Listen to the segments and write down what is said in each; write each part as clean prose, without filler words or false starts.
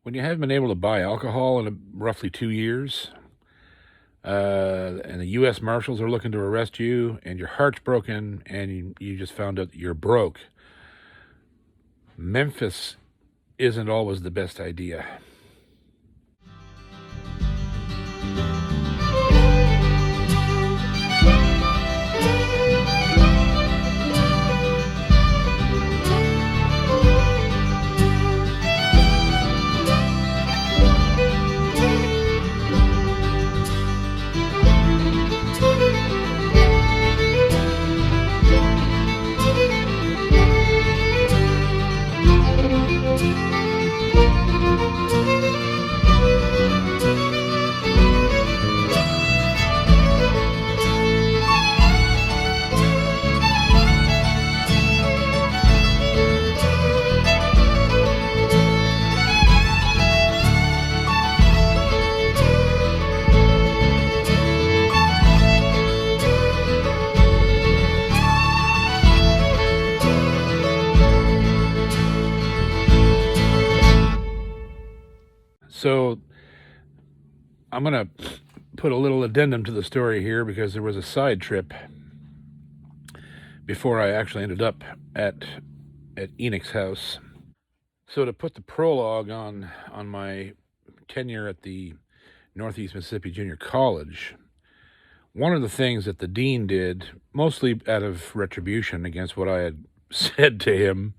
When you haven't been able to buy alcohol in roughly 2 years, and the U.S. Marshals are looking to arrest you, and your heart's broken, and you just found out that you're broke, Memphis isn't always the best idea. So I'm going to put a little addendum to the story here because there was a side trip before I actually ended up at Enoch's house. So to put the prologue on my tenure at the Northeast Mississippi Junior College, one of the things that the dean did, mostly out of retribution against what I had said to him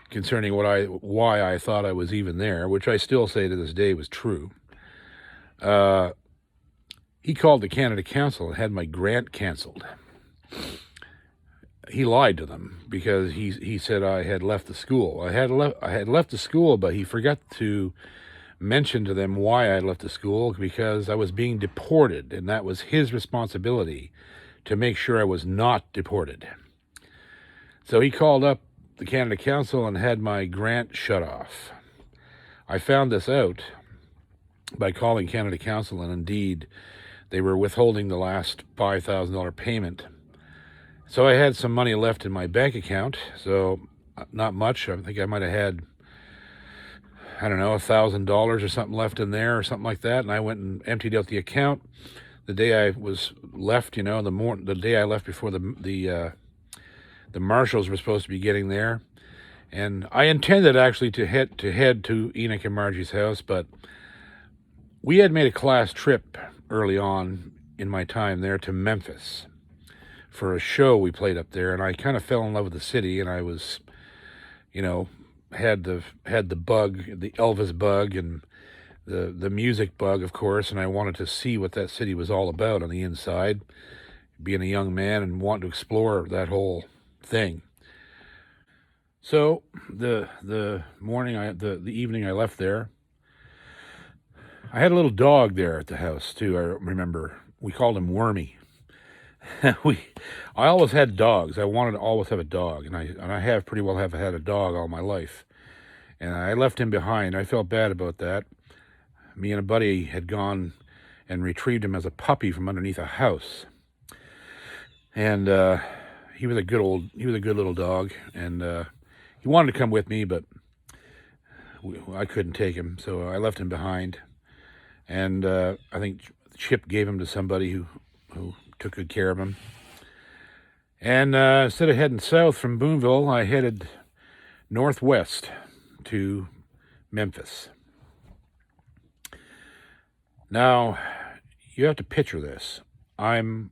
concerning why I thought I was even there, which I still say to this day was true. He called the Canada Council and had my grant canceled. He lied to them because he said I had left the school. I had left the school, but he forgot to mention to them why I had left the school, because I was being deported, and that was his responsibility to make sure I was not deported. So he called up the Canada Council and had my grant shut off. I found this out by calling Canada Council, and indeed, they were withholding the last $5,000 payment. So I had some money left in my bank account, so not much. I think I might have had, I don't know, $1,000 or something left in there or something like that, and I went and emptied out the account. The day I was left, the day I left before the marshals were supposed to be getting there, and I intended actually to head to Enoch and Margie's house, but we had made a class trip early on in my time there to Memphis for a show we played up there, and I kind of fell in love with the city, and I was, had the bug, the Elvis bug, and the music bug, of course, and I wanted to see what that city was all about on the inside, being a young man and wanting to explore that whole thing. So the evening I left there, I had a little dog there at the house too. I remember we called him Wormy. I always had dogs. I wanted to always have a dog, and I have pretty well had a dog all my life. And I left him behind. I felt bad about that. Me and a buddy had gone and retrieved him as a puppy from underneath a house. And he was a good little dog, and he wanted to come with me, but I couldn't take him, so I left him behind. And I think Chip gave him to somebody who took good care of him. And instead of heading south from Boonville, I headed northwest to Memphis. Now, you have to picture this. I'm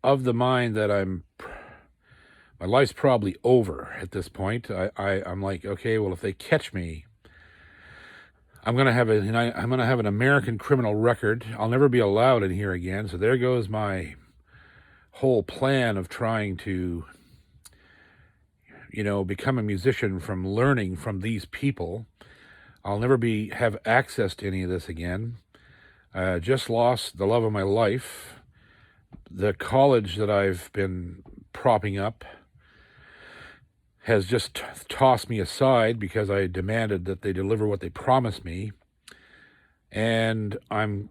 of the mind that my life's probably over at this point. I'm like, okay, well, if they catch me, I'm gonna have an American criminal record. I'll never be allowed in here again. So there goes my whole plan of trying to, become a musician from learning from these people. I'll never have access to any of this again. Just lost the love of my life. The college that I've been propping up has just tossed me aside because I demanded that they deliver what they promised me. And on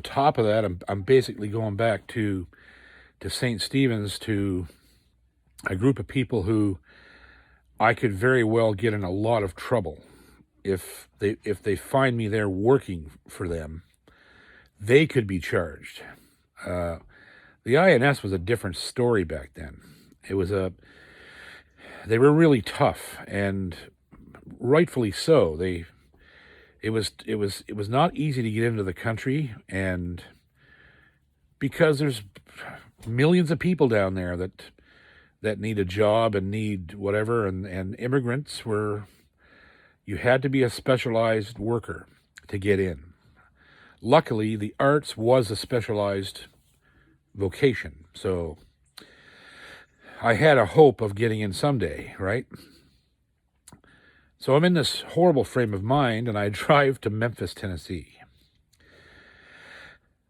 top of that, I'm basically going back to St. Stephen's, to a group of people who I could very well get in a lot of trouble if they find me there working for them, they could be charged. Uh, the INS was a different story back then. It was they were really tough, and rightfully so. It was not easy to get into the country, and because there's millions of people down there that need a job and need whatever, and immigrants you had to be a specialized worker to get in. Luckily, the arts was a specialized vocation, so I had a hope of getting in someday, right? So I'm in this horrible frame of mind, and I drive to Memphis, Tennessee.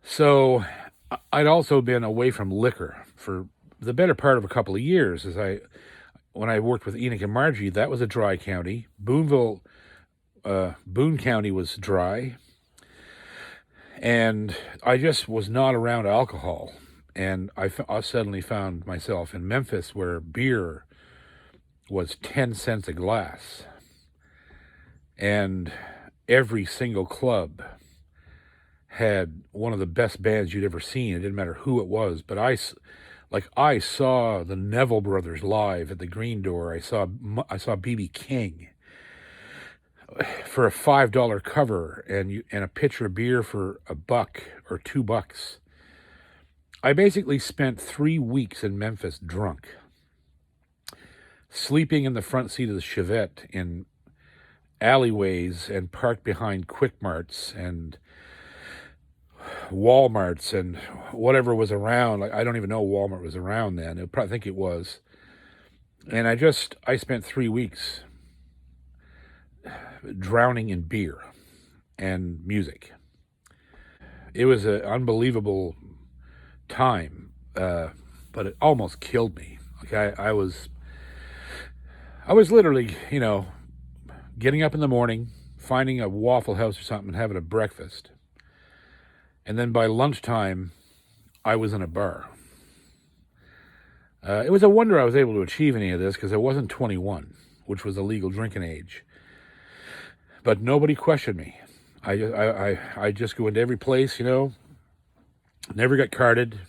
So I'd also been away from liquor for the better part of a couple of years. When I worked with Enoch and Margie, that was a dry county. Boone County was dry, and I just was not around alcohol. And I suddenly found myself in Memphis, where beer was 10 cents a glass, and every single club had one of the best bands you'd ever seen. It didn't matter who it was, but I saw the Neville Brothers live at the Green Door. I saw B.B. King for a $5 cover and a pitcher of beer for $1 or $2. I basically spent 3 weeks in Memphis drunk, sleeping in the front seat of the Chevette in alleyways and parked behind Quick Marts and Walmarts and whatever was around. I don't even know Walmart was around then. I think it was. And I spent 3 weeks drowning in beer and music. It was an unbelievable time, but it almost killed me. Like I was literally, getting up in the morning, finding a Waffle House or something and having a breakfast. And then by lunchtime, I was in a bar. It was a wonder I was able to achieve any of this, because I wasn't 21, which was the legal drinking age. But nobody questioned me. I just go into every place, never got carded,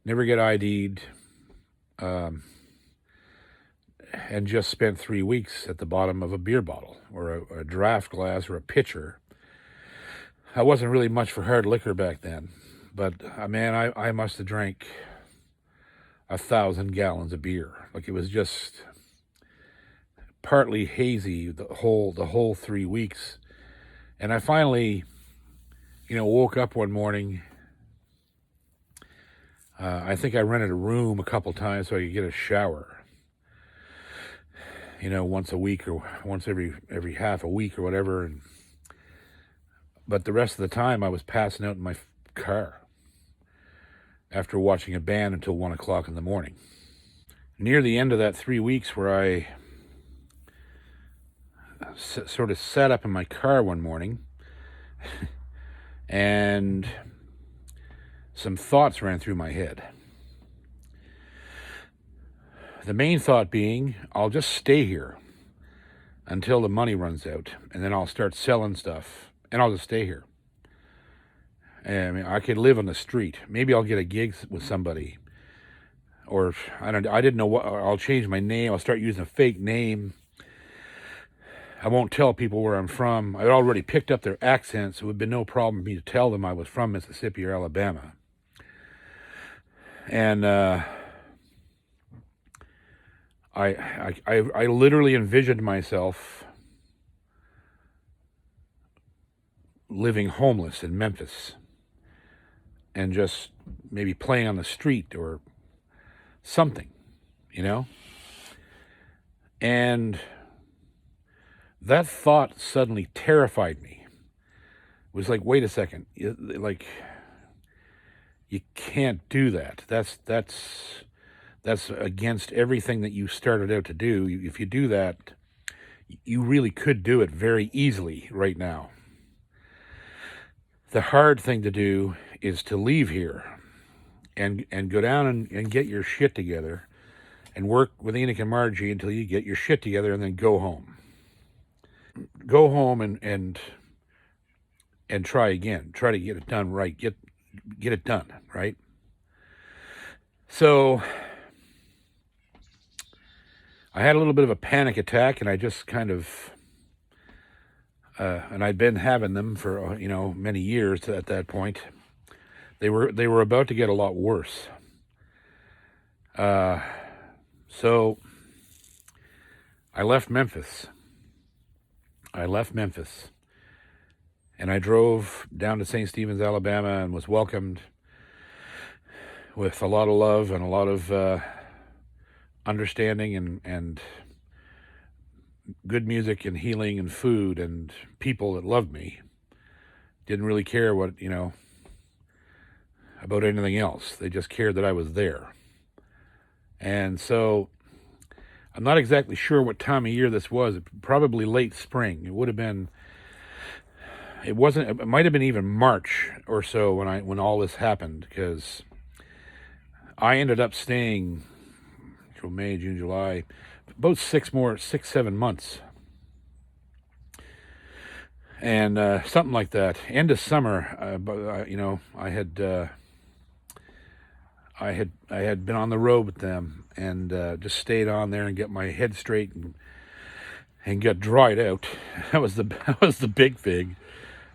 never get ID'd, and just spent 3 weeks at the bottom of a beer bottle or a draft glass or a pitcher. I wasn't really much for hard liquor back then, but man, I must have drank 1,000 gallons of beer. Like, it was just partly hazy the whole 3 weeks. And I finally, woke up one morning. I think I rented a room a couple times so I could get a shower, once a week or once every half a week or whatever. But the rest of the time I was passing out in my car after watching a band until 1 o'clock in the morning. Near the end of that 3 weeks, where I sort of sat up in my car one morning and some thoughts ran through my head. The main thought being, I'll just stay here until the money runs out, and then I'll start selling stuff, and I'll just stay here. I mean, I could live on the street. Maybe I'll get a gig with somebody, or I didn't know what. I'll change my name. I'll start using a fake name. I won't tell people where I'm from. I'd already picked up their accents. It would have been no problem for me to tell them I was from Mississippi or Alabama. And I literally envisioned myself living homeless in Memphis and just maybe playing on the street or something, And that thought suddenly terrified me. It was like, wait a second, you can't do that. That's against everything that you started out to do. If you do that, you really could do it very easily right now. The hard thing to do is to leave here and go down and get your shit together and work with Enoch and Margie until you get your shit together and then go home. go home and try again. Try to get it done right. Get it done right. So I had a little bit of a panic attack, and I just kind of and I'd been having them for many years at that point. They were about to get a lot worse. So I left Memphis. And I drove down to St. Stephen's, Alabama, and was welcomed with a lot of love and a lot of understanding and good music and healing and food and people that loved me. Didn't really care about anything else. They just cared that I was there. And so I'm not exactly sure what time of year this was. Probably late spring. It would have been. It wasn't. It might have been even March or so when all this happened, because I ended up staying till May, June, July, about 7 months, and something like that. End of summer, I had been on the road with them and just stayed on there and get my head straight and got dried out. That was the big thing,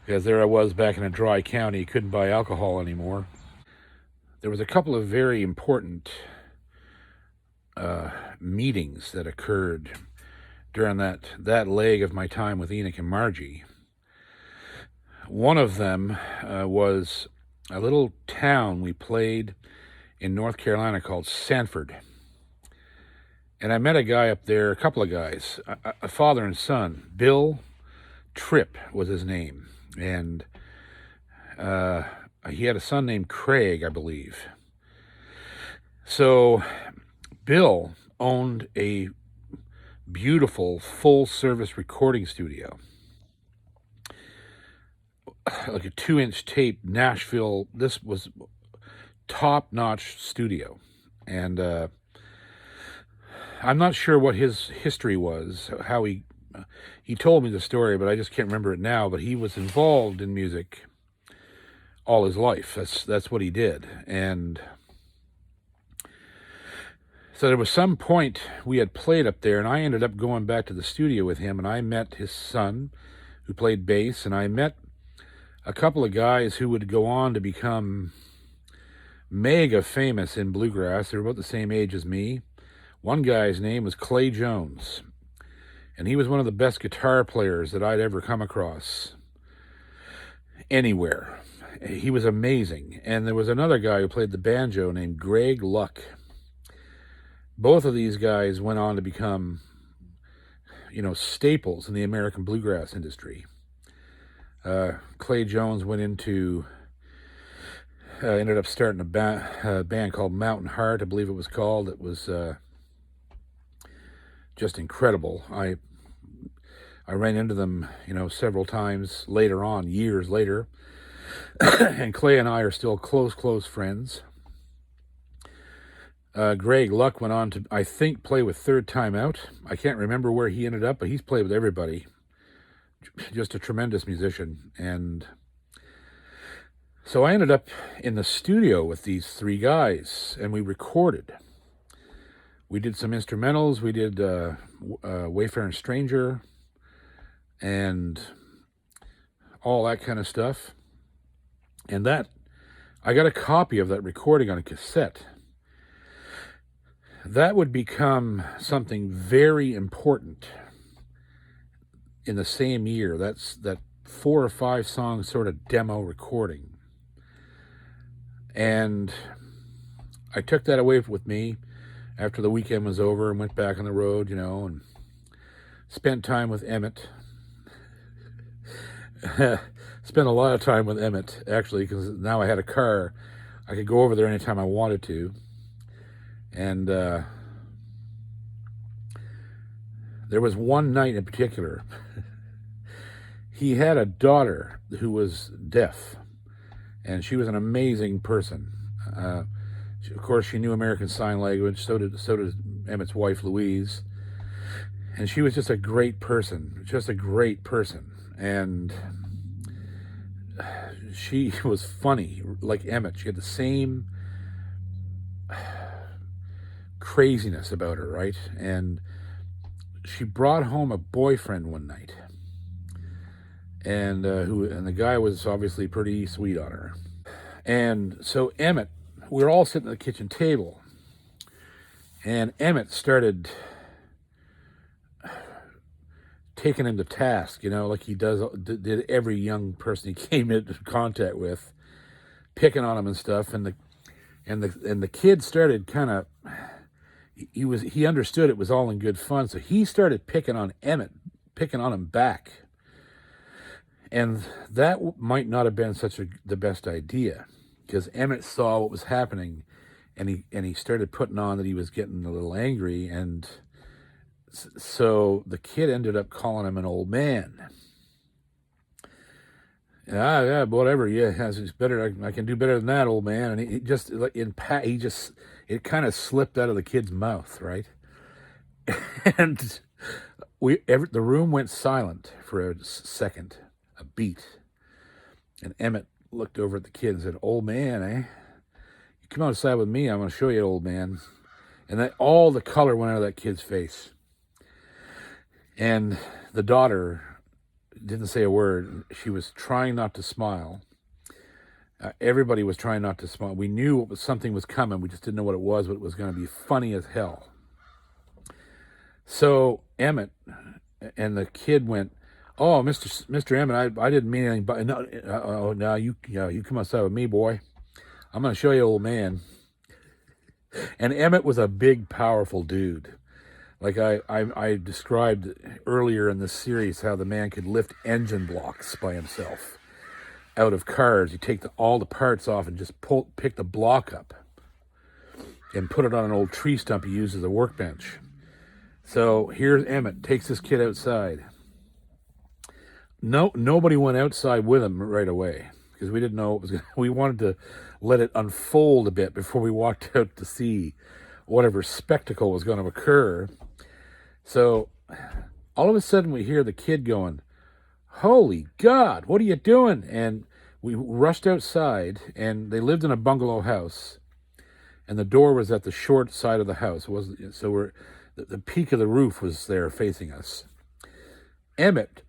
because there I was back in a dry county, couldn't buy alcohol anymore. There was a couple of very important meetings that occurred during that leg of my time with Enoch and Margie. One of them was a little town we played in North Carolina called Sanford. And I met a guy up there, a couple of guys, a father and son. Bill Tripp was his name. And he had a son named Craig, I believe. So Bill owned a beautiful full-service recording studio. Like a 2-inch tape, Nashville. This was top-notch studio. And I'm not sure what his history was, how he told me the story, but I just can't remember it now. But he was involved in music all his life. That's what he did. And so there was some point we had played up there, and I ended up going back to the studio with him, and I met his son, who played bass, and I met a couple of guys who would go on to become mega famous in bluegrass. They were about the same age as me. One guy's name was Clay Jones, and he was one of the best guitar players that I'd ever come across anywhere. He was amazing. And there was another guy who played the banjo named Greg Luck. Both of these guys went on to become, staples in the American bluegrass industry. Clay Jones ended up starting a band called Mountain Heart, I believe it was called. It was just incredible. I ran into them, several times later on, years later. And Clay and I are still close friends. Greg Luck went on to, I think, play with Third Time Out. I can't remember where he ended up, but he's played with everybody. Just a tremendous musician. And so I ended up in the studio with these three guys, and we recorded. We did some instrumentals. We did Wayfaring Stranger and all that kind of stuff. And I got a copy of that recording on a cassette. That would become something very important in the same year. That's that 4 or 5 song sort of demo recording. And I took that away with me after the weekend was over and went back on the road, and spent time with Emmett. Spent a lot of time with Emmett, actually, because now I had a car. I could go over there anytime I wanted to. And there was one night in particular. He had a daughter who was deaf, and she was an amazing person. Of course, she knew American Sign Language. So did Emmett's wife, Louise. And she was just a great person, And she was funny, like Emmett. She had the same craziness about her, right? And she brought home a boyfriend one night, and the guy was obviously pretty sweet on her. And so Emmett, we were all sitting at the kitchen table, and Emmett started taking him to task, like he did every young person he came into contact with, picking on him and stuff. And the kid started kind of, he understood it was all in good fun, so he started picking on Emmett, picking on him back. And that might not have been the best idea, because Emmett saw what was happening, and he started putting on that he was getting a little angry, and so the kid ended up calling him an old man. Yeah, whatever. Yeah, it's better. I can do better than that, old man. And it just it kind of slipped out of the kid's mouth, right? And the room went silent for a second, a beat. And Emmett looked over at the kid and said, "Old man, eh? You come outside with me. I'm going to show you, old man." And all the color went out of that kid's face. And the daughter didn't say a word. She was trying not to smile. Everybody was trying not to smile. We knew something was coming. We just didn't know what it was, but it was going to be funny as hell. So Emmett and the kid went, "Oh, Mr. Emmett, I didn't mean anything. But no, you come outside with me, boy. I'm going to show you, old man." And Emmett was a big, powerful dude. Like I described earlier in this series, how the man could lift engine blocks by himself out of cars. You take all the parts off and just pick the block up and put it on an old tree stump he used as a workbench. So here's Emmett, takes this kid outside. Nobody went outside with him right away, because we didn't know what was going. We wanted to let it unfold a bit before we walked out to see whatever spectacle was going to occur. So all of a sudden we hear the kid going, "Holy God, what are you doing?" And we rushed outside, and they lived in a bungalow house, and the door was at the short side of the house. The peak of the roof was there facing us. Emmett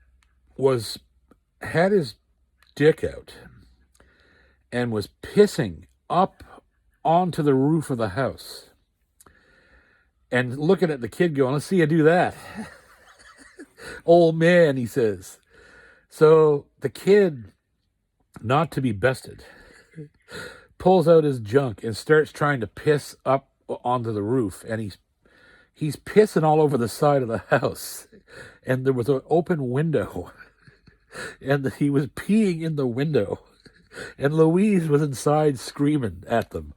had his dick out and was pissing up onto the roof of the house. And looking at the kid going, "Let's see you do that." "Old man," he says. So the kid, not to be bested, pulls out his junk and starts trying to piss up onto the roof. And he's pissing all over the side of the house. And there was an open window. And he was peeing in the window. And Louise was inside screaming at them,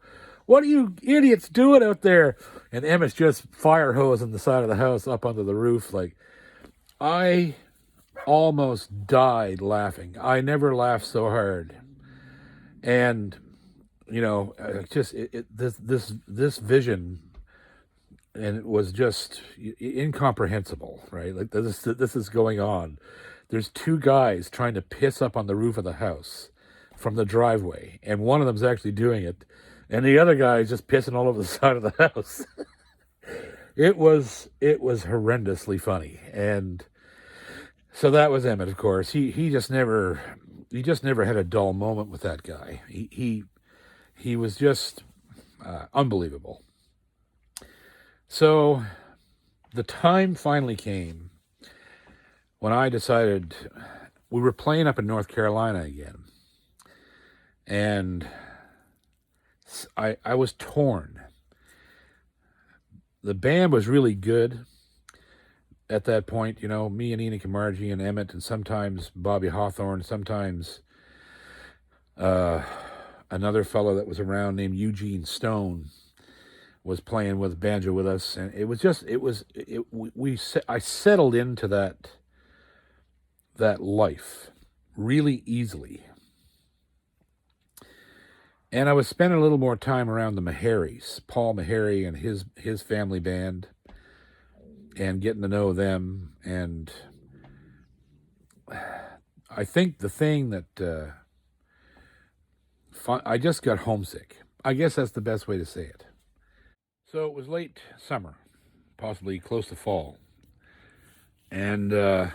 "What are you idiots doing out there?" And Emmett's just fire hosing the side of the house up onto the roof. Like, I almost died laughing. I never laughed so hard. And, this vision, and it was just incomprehensible, right? Like, this is going on. There's two guys trying to piss up on the roof of the house from the driveway, and one of them's actually doing it, and the other guy is just pissing all over the side of the house. It was horrendously funny. And so that was Emmett, of course. He just never had a dull moment with that guy. He was just unbelievable. So the time finally came when I decided, we were playing up in North Carolina again, and I was torn. The band was really good at that point, me and Enoch and Margie and Emmett, and sometimes Bobby Hawthorne, sometimes another fellow that was around named Eugene Stone was playing with banjo with us. And it was just, I settled into that life really easily. And I was spending a little more time around the Meharrys, Paul Meharry and his family band. and getting to know them. And I think the thing that I just got homesick. I guess that's the best way to say it. So it was late summer, possibly close to fall. And I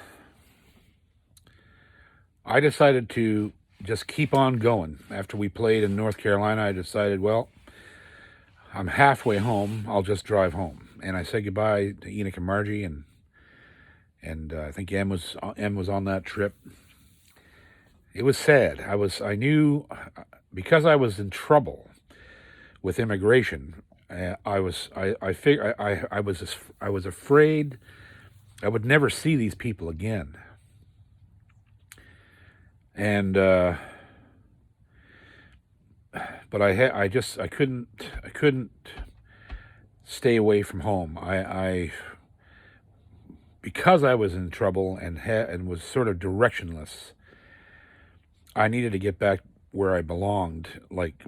decided to just keep on going. After we played in North Carolina, I decided, well, I'm halfway home. I'll just drive home. And I said goodbye to Enoch and Margie, and I think Em was on that trip. It was sad. I knew because I was in trouble with immigration. I was afraid I would never see these people again. And but I couldn't stay away from home. Because I was in trouble and was sort of directionless. I needed to get back where I belonged. Like,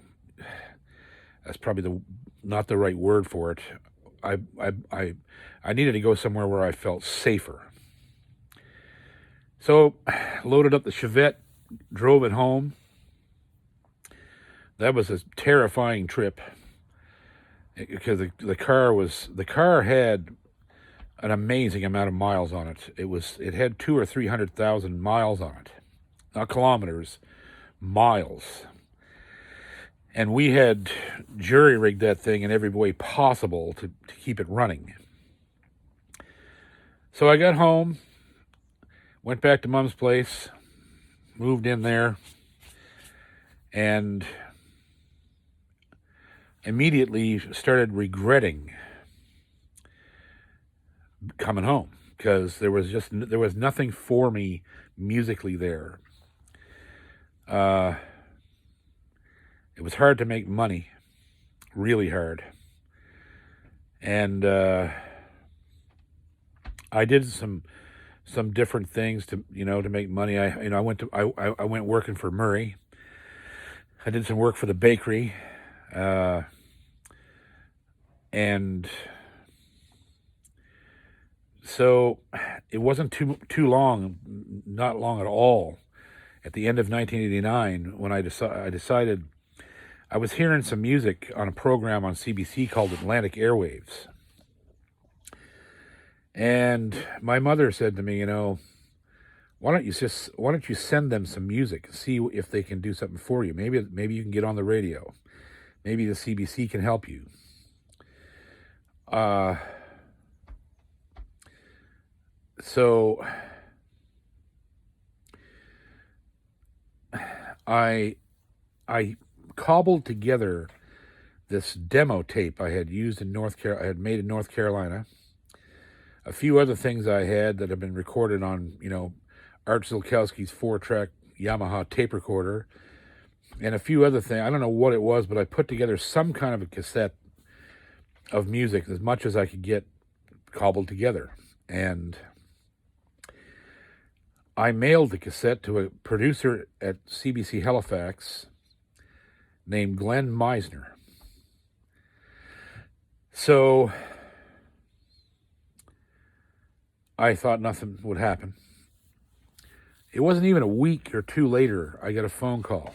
that's probably not the right word for it. I needed to go somewhere where I felt safer. So, loaded up the Chevette, drove it home. That was a terrifying trip because the car had an amazing amount of miles on it. It had 200,000 or 300,000 miles on it, not kilometers, miles. And we had jury-rigged that thing in every way possible to keep it running. So I got home, went back to Mom's place, moved in there, and immediately started regretting coming home because there was nothing for me musically there. It was hard to make money, really hard. And I did some different things to make money. I went working for Murray. I did some work for the bakery, and so it wasn't too long, not long at all. At the end of 1989, when I decided I was hearing some music on a program on CBC called Atlantic Airwaves. And my mother said to me, why don't you send them some music and see if they can do something for you? Maybe you can get on the radio. Maybe the CBC can help you. So I cobbled together this demo tape I had used I had made in North Carolina. A few other things I had that have been recorded on, Art Zilkowski's 4-track Yamaha tape recorder, and a few other things. I don't know what it was, but I put together some kind of a cassette of music, as much as I could get cobbled together. And I mailed the cassette to a producer at CBC Halifax named Glenn Meisner. So I thought nothing would happen. It wasn't even a week or two later, I got a phone call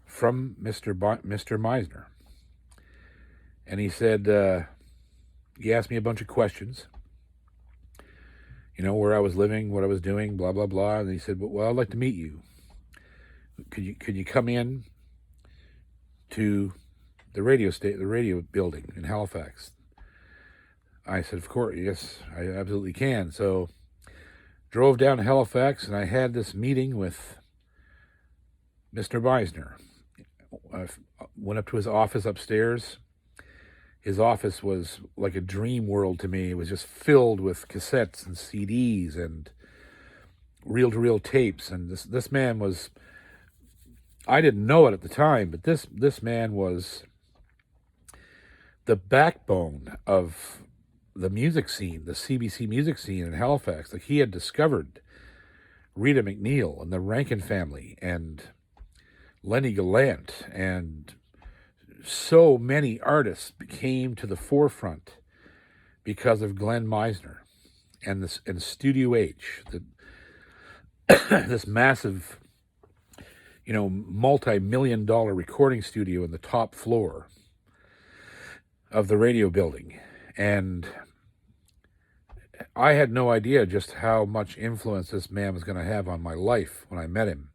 from Mr. Meisner. And he said, he asked me a bunch of questions. Where I was living, what I was doing, blah, blah, blah. And he said, well, I'd like to meet you. Could you come in to the radio building in Halifax? I said, of course, yes, I absolutely can. So drove down to Halifax, and I had this meeting with Mr. Meisner. I went up to his office upstairs. His office was like a dream world to me. It was just filled with cassettes and CDs and reel-to-reel tapes. And this man was, I didn't know it at the time, but this man was the backbone of the music scene, the CBC music scene in Halifax. Like, he had discovered Rita McNeil and the Rankin Family and Lenny Gallant, and so many artists came to the forefront because of Glenn Meisner and Studio H, this massive, multi-million-dollar recording studio in the top floor of the radio building. And I had no idea just how much influence this man was going to have on my life when I met him.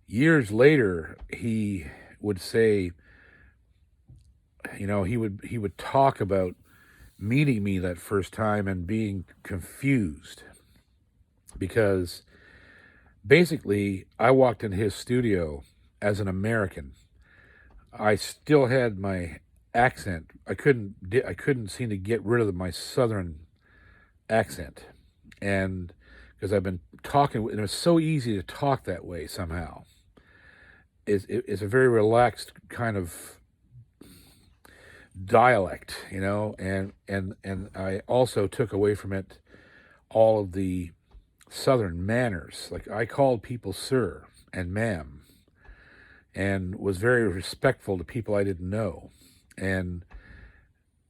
Years later, he would say, he would talk about meeting me that first time and being confused, because basically I walked in his studio as an American. I still had my accent. I couldn't seem to get rid of my Southern accent, and because I've been talking, and it was so easy to talk that way somehow. It's a very relaxed kind of dialect, and I also took away from it all of the Southern manners. Like, I called people sir and ma'am, and was very respectful to people I didn't know. And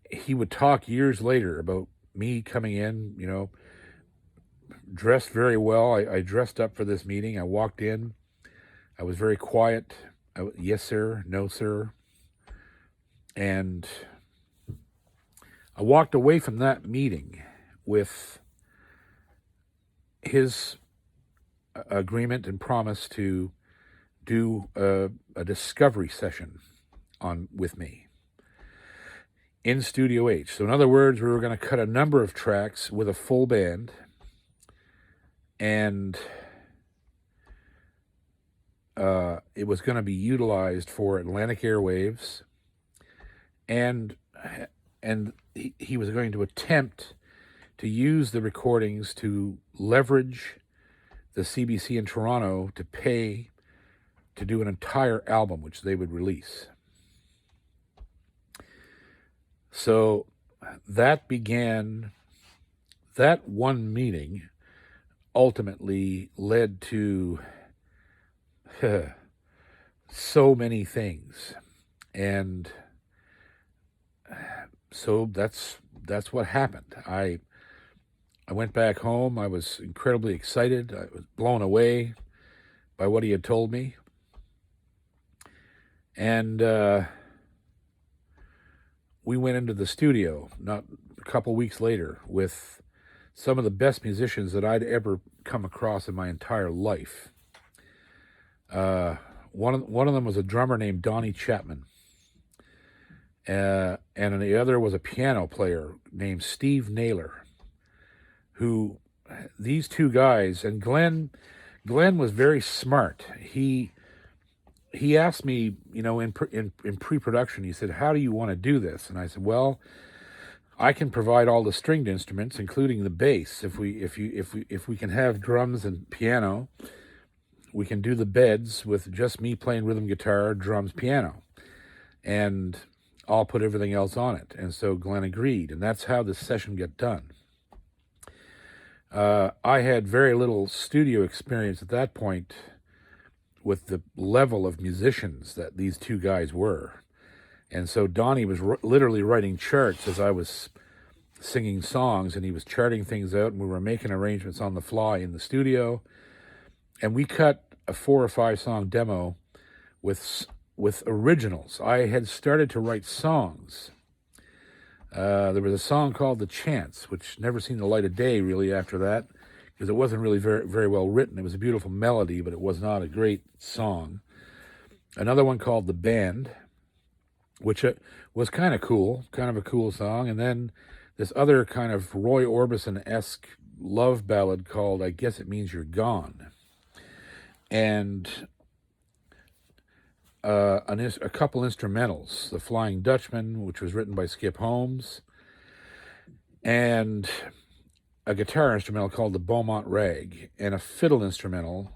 he would talk years later about me coming in, dressed very well. I dressed up for this meeting. I walked in. I was very quiet. Yes, sir. No, sir. And I walked away from that meeting with his agreement and promise to do a discovery session with me in Studio H. So in other words, we were going to cut a number of tracks with a full band, and it was going to be utilized for Atlantic airwaves, and he was going to attempt to use the recordings to leverage the CBC in Toronto to pay to do an entire album, which they would release. So that one meeting ultimately led to so many things. And so that's what happened. I went back home. I was incredibly excited. I was blown away by what he had told me. And we went into the studio not a couple weeks later with some of the best musicians that I'd ever come across in my entire life. One of them was a drummer named Donnie Chapman. And the other was a piano player named Steve Naylor, who, these two guys, and Glenn was very smart. He asked me, in pre-production, he said, "How do you want to do this?" And I said, "Well, I can provide all the stringed instruments, including the bass. If we can have drums and piano, we can do the beds with just me playing rhythm guitar, drums, piano, and I'll put everything else on it." And so Glenn agreed, and that's how this session got done. I had very little studio experience at that point with the level of musicians that these two guys were. And so Donnie was literally writing charts as I was singing songs, and he was charting things out, and we were making arrangements on the fly in the studio. And we cut a 4 or 5 song demo with originals. I had started to write songs. There was a song called "The Chance," which never seen the light of day really after that, because it wasn't really very, very well written. It was a beautiful melody, but it was not a great song. Another one called "The Band," which was kind of cool, kind of a cool song. And then this other kind of Roy Orbison-esque love ballad called "I Guess It Means You're Gone." And a couple instrumentals, "The Flying Dutchman," which was written by Skip Holmes, and a guitar instrumental called "The Beaumont Rag," and a fiddle instrumental,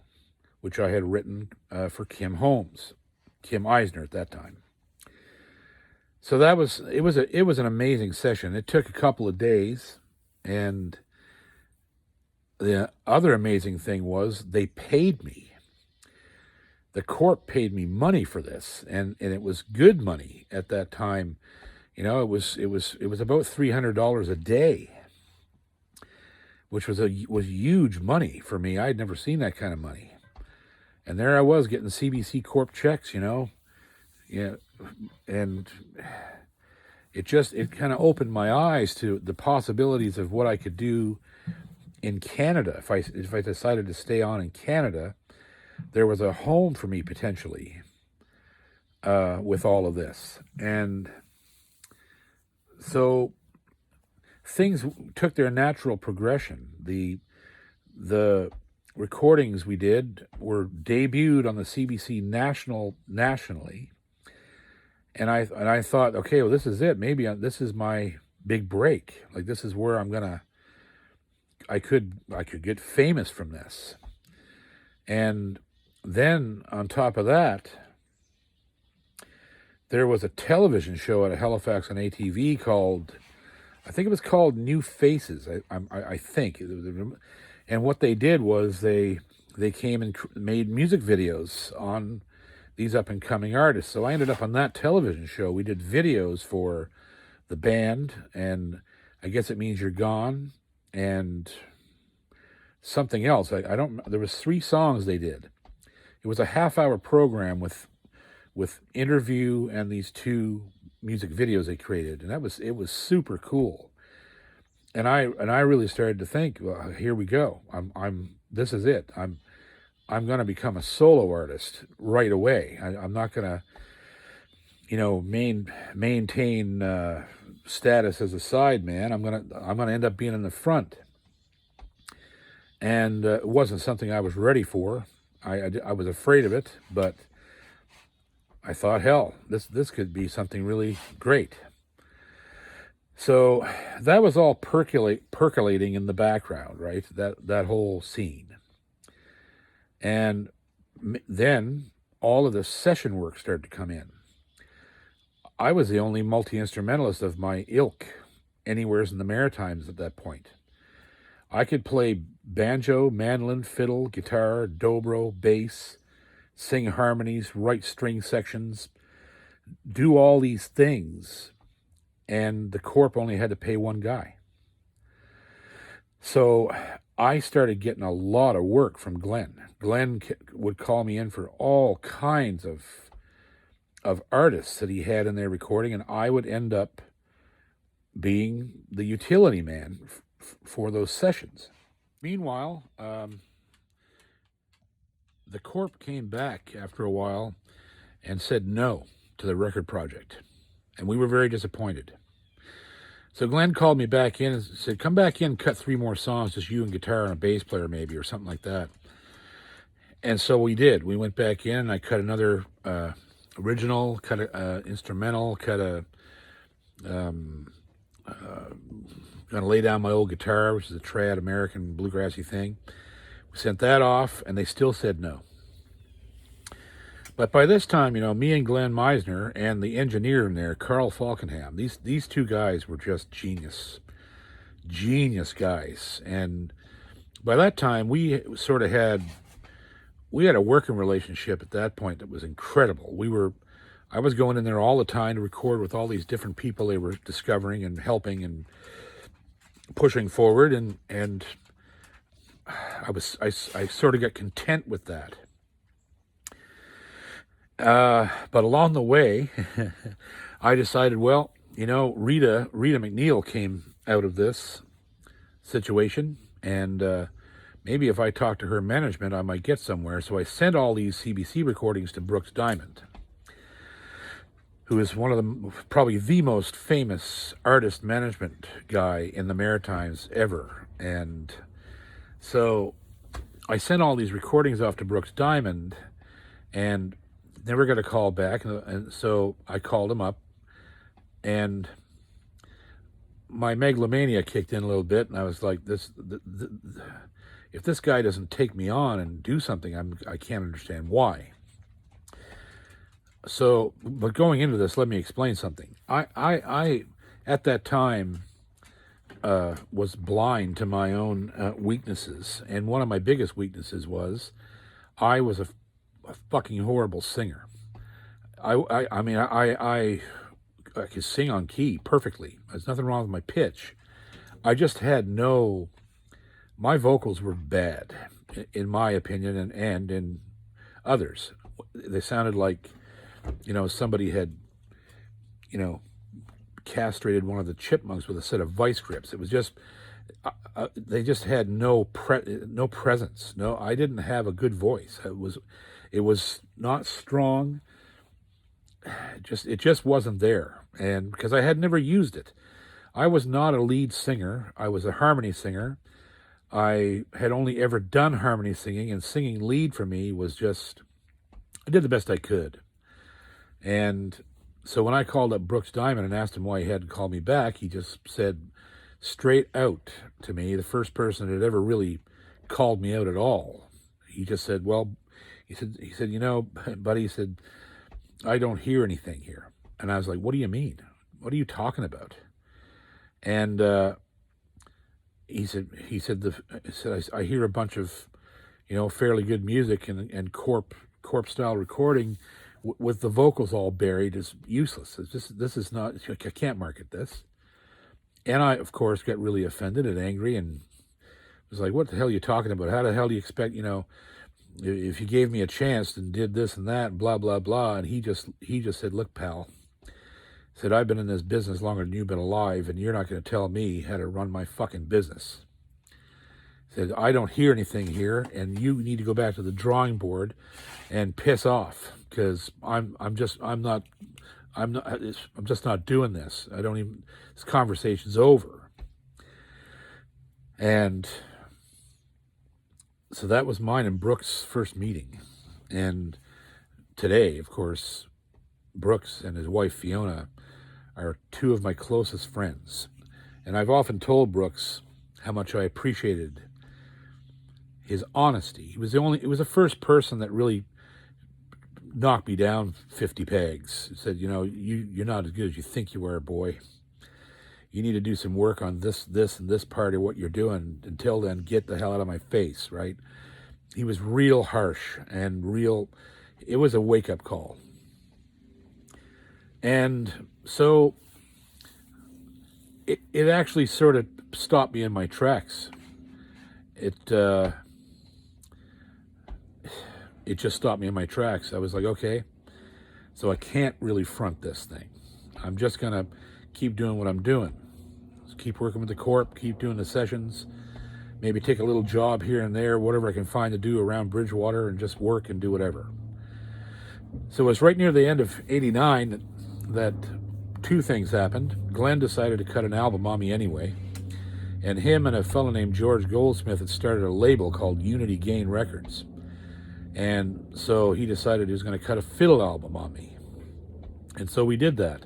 which I had written for Kim Eisner at that time. So it was an amazing session. It took a couple of days, and the other amazing thing was they paid me. The Corp paid me money for this, and it was good money at that time. It was about $300 a day, which was huge money for me. I'd never seen that kind of money. And there I was getting CBC Corp checks, Yeah, and it kind of opened my eyes to the possibilities of what I could do in Canada. If I decided to stay on in Canada, there was a home for me potentially with all of this. And so things took their natural progression. The recordings we did were debuted on the CBC nationally, and I thought, okay, well, this is it. Maybe this is my big break. Like, this is where I could get famous from this. And then on top of that, there was a television show out of Halifax on ATV called, I think it was called New Faces. I think. And what they did was they came and made music videos on these up and coming artists. So I ended up on that television show. We did videos for the band, and I Guess It Means You're Gone, and something else. I don't. There was 3 songs they did. It was a half-hour program with interview and these 2 music videos they created, and it was super cool. And I really started to think, well, here we go. This is it. I'm going to become a solo artist right away. I'm not going to, maintain status as a side man. I'm gonna end up being in the front. And it wasn't something I was ready for. I was afraid of it, but I thought, hell, this could be something really great. So that was all percolating in the background, right? That whole scene. And then all of the session work started to come in. I was the only multi-instrumentalist of my ilk anywheres in the Maritimes at that point. I could play banjo, mandolin, fiddle, guitar, dobro, bass, sing harmonies, write string sections, do all these things, and the Corp only had to pay one guy. So I started getting a lot of work from Glenn. Glenn would call me in for all kinds of artists that he had in there recording, and I would end up being the utility man for those sessions. Meanwhile, the Corp came back after a while and said no to the record project, and we were very disappointed. So Glenn called me back in and said, come back in, cut 3 more songs, just you and guitar and a bass player maybe, or something like that. And so we did. We went back in, and I cut another original, cut a instrumental, cut a gonna lay down my old guitar, which is a trad American bluegrassy thing. We sent that off, and they still said no. But by this time, me and Glenn Meisner and the engineer in there, Carl Falkenham, these 2 guys were just genius guys. And by that time, we had a working relationship at that point that was incredible. I was going in there all the time to record with all these different people they were discovering and helping and pushing forward, and I sort of got content with that. But along the way, I decided, well, Rita McNeil came out of this situation, and maybe if I talked to her management, I might get somewhere. So I sent all these CBC recordings to Brooks Diamond, who is one of probably the most famous artist management guy in the Maritimes ever. And so I sent all these recordings off to Brooks Diamond, and never got a call back. And so I called him up, and my megalomania kicked in a little bit, and I was like, if this guy doesn't take me on and do something, I can't understand why. So, but going into this, let me explain something. I at that time was blind to my own weaknesses, and one of my biggest weaknesses was I was a fucking horrible singer. I could sing on key perfectly. There's nothing wrong with my pitch. I just had my vocals were bad, in my opinion, and in others. They sounded like, somebody had, castrated one of the chipmunks with a set of vice grips. It was just, they just had no presence. No, I didn't have a good voice. It was not strong. It just wasn't there. And because I had never used it. I was not a lead singer. I was a harmony singer. I had only ever done harmony singing, and singing lead for me was just, I did the best I could. And so when I called up Brooks Diamond and asked him why he hadn't called me back, he just said straight out to me, the first person that had ever really called me out at all. He just said, well, he said, buddy, he said, I don't hear anything here. And I was like, what do you mean? What are you talking about? And he said, I hear a bunch of, fairly good music and corp style recording with the vocals all buried is useless. This is not, I can't market this. And I, of course, got really offended and angry and was like, what the hell are you talking about? How the hell do you expect, if you gave me a chance and did this and that, blah, blah, blah. And he just said, look, pal, said, I've been in this business longer than you've been alive, and you're not going to tell me how to run my fucking business. Said, I don't hear anything here, and you need to go back to the drawing board and piss off, because I'm just not doing this. This conversation's over. And so that was mine and Brooks' first meeting. And today, of course, Brooks and his wife Fiona are two of my closest friends. And I've often told Brooks how much I appreciated his honesty. He was the first person that really knocked me down 50 pegs. He said, you're not as good as you think you are, boy. You need to do some work on this, and this part of what you're doing. Until then, get the hell out of my face, right? He was real harsh and it was a wake-up call. And so it actually sort of stopped me in my tracks. It just stopped me in my tracks. I was like, okay, so I can't really front this thing. I'm just going to keep doing what I'm doing. Just keep working with the corp, keep doing the sessions, maybe take a little job here and there, whatever I can find to do around Bridgewater, and just work and do whatever. So it was right near the end of '89 that two things happened. Glenn decided to cut an album on me anyway, and him and a fellow named George Goldsmith had started a label called Unity Gain Records. And so he decided he was going to cut a Fiddle album on me. And so we did that.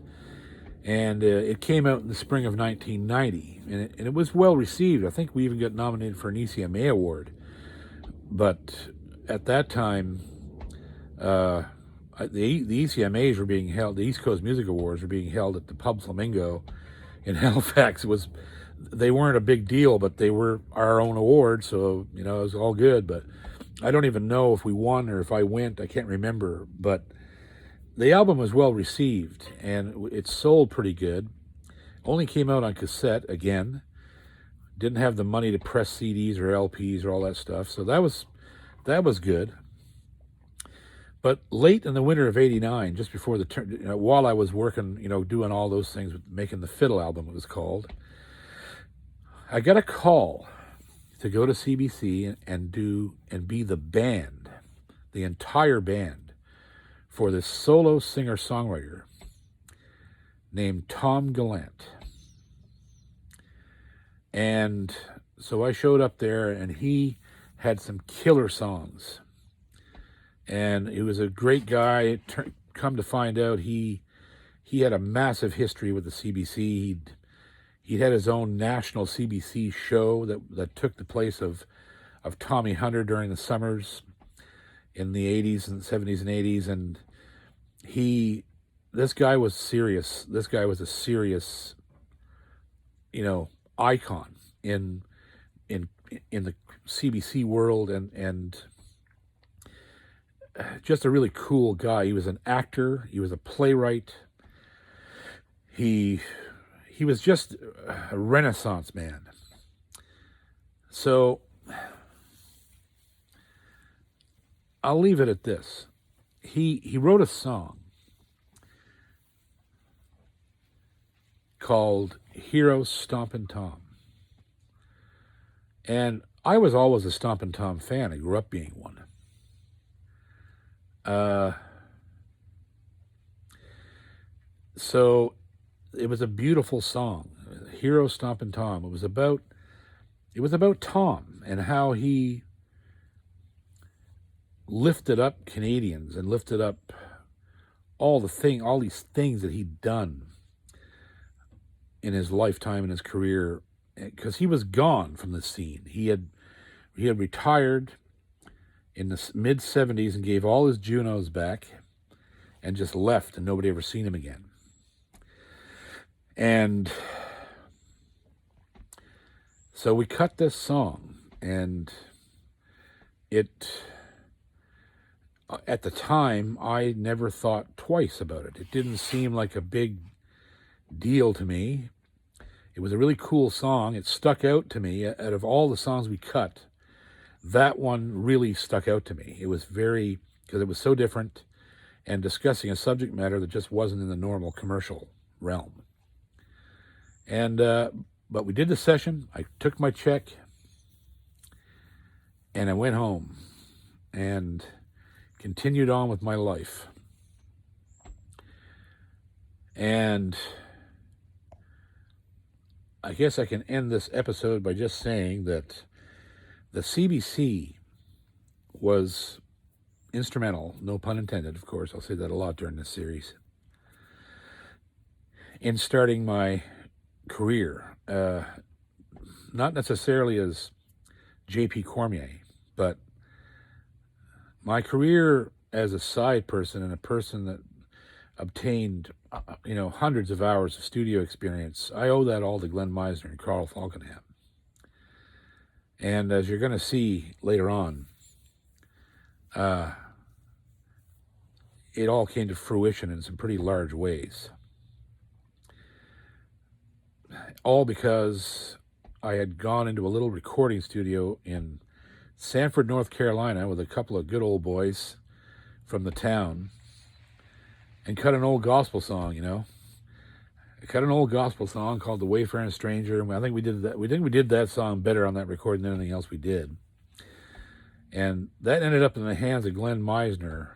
And it came out in the spring of 1990. And it was well received. I think we even got nominated for an ECMA award. But at that time, the ECMAs were being held, the East Coast Music Awards were being held at the Pub Flamingo in Halifax. They weren't a big deal, but they were our own award. So, it was all good. But I don't even know if we won or if I went. I can't remember. But the album was well received, and it sold pretty good. Only came out on cassette again. Didn't have the money to press CDs or LPs or all that stuff. So that was good. But late in the winter of '89, just before the turn, while I was working, doing all those things, making the Fiddle album, it was called, I got a call to go to CBC and be the band, the entire band, for this solo singer-songwriter named Tom Gallant. And so I showed up there, and he had some killer songs. And he was a great guy. Come to find out, he had a massive history with the CBC. He'd had his own national CBC show that took the place of Tommy Hunter during the summers in the 80s and 70s and 80s. And this guy was serious. This guy was a serious, icon in the CBC world, and just a really cool guy. He was an actor. He was a playwright. he he was just a Renaissance man. So I'll leave it at this. He wrote a song called Hero Stompin' Tom. And I was always a Stompin' Tom fan. I grew up being one. So it was a beautiful song, Hero Stompin' Tom. It was about Tom and how he lifted up Canadians and lifted up all these things that he'd done in his lifetime, in his career, because he was gone from the scene. He had retired in the mid 70s and gave all his Junos back and just left, and nobody ever seen him again. And so we cut this song, and at the time, I never thought twice about it. It didn't seem like a big deal to me. It was a really cool song. It stuck out to me. Out of all the songs we cut, that one really stuck out to me. It was because it was so different and discussing a subject matter that just wasn't in the normal commercial realm. And but we did the session. I took my check and I went home and continued on with my life. And I guess I can end this episode by just saying that the CBC was instrumental, no pun intended, of course, I'll say that a lot during this series, in starting my career. Not necessarily as J.P. Cormier, but my career as a side person and a person that obtained, hundreds of hours of studio experience. I owe that all to Glenn Meisner and Carl Falkenham. And as you're going to see later on, it all came to fruition in some pretty large ways. All because I had gone into a little recording studio in Sanford, North Carolina, with a couple of good old boys from the town, and cut an old gospel song, I cut an old gospel song called The Wayfaring Stranger, and I think we did that. We did that song better on that recording than anything else we did. And that ended up in the hands of Glenn Meisner,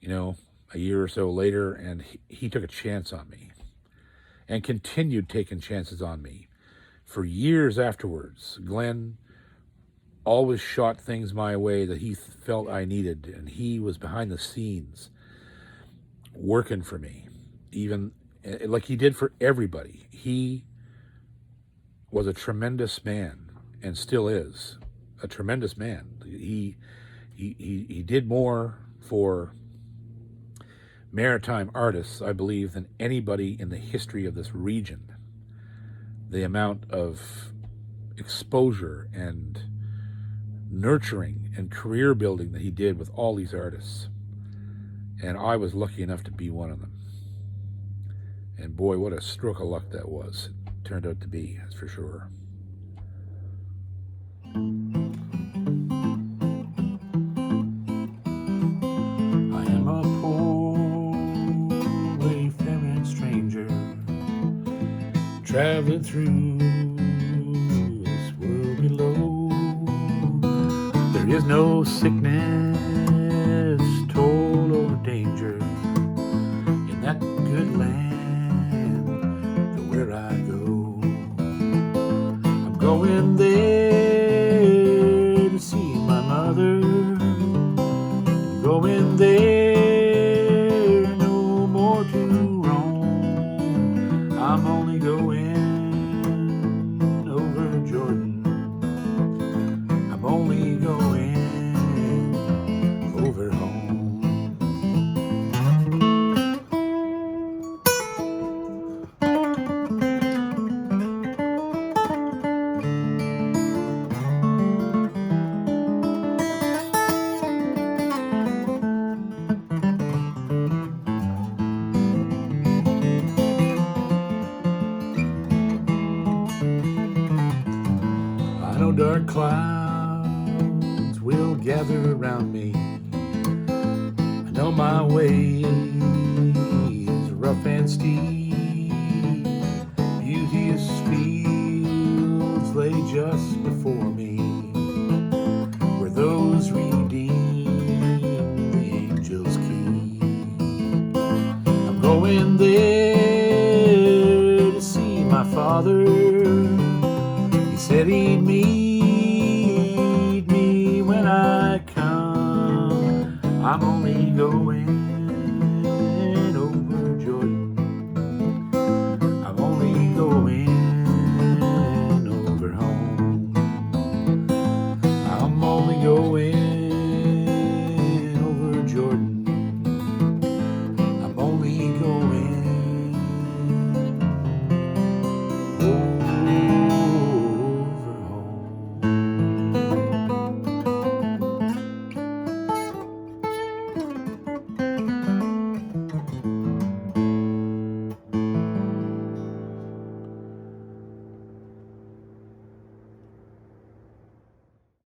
a year or so later, and he took a chance on me and continued taking chances on me for years afterwards. Glenn always shot things my way that he felt I needed, and he was behind the scenes working for me, even like he did for everybody. He was a tremendous man, and still is a tremendous man. He did more for maritime artists, I believe, than anybody in the history of this region. The amount of exposure and nurturing and career building that he did with all these artists. And I was lucky enough to be one of them. And boy, what a stroke of luck that was. It turned out to be, that's for sure. I am a poor wayfaring stranger, traveling through this world below. There is no sickness, toil, or danger in that good land to where I go. I'm going there to see my mother. I'm going there, no more to roam. I'm only going over Jordan. I'm only going over home. gather around me. I know my way is rough and steep. Beauteous fields lay just before me, where those redeemed the angels keep. I'm going there to see my Father. He said he'd meet me when I come. I'm only going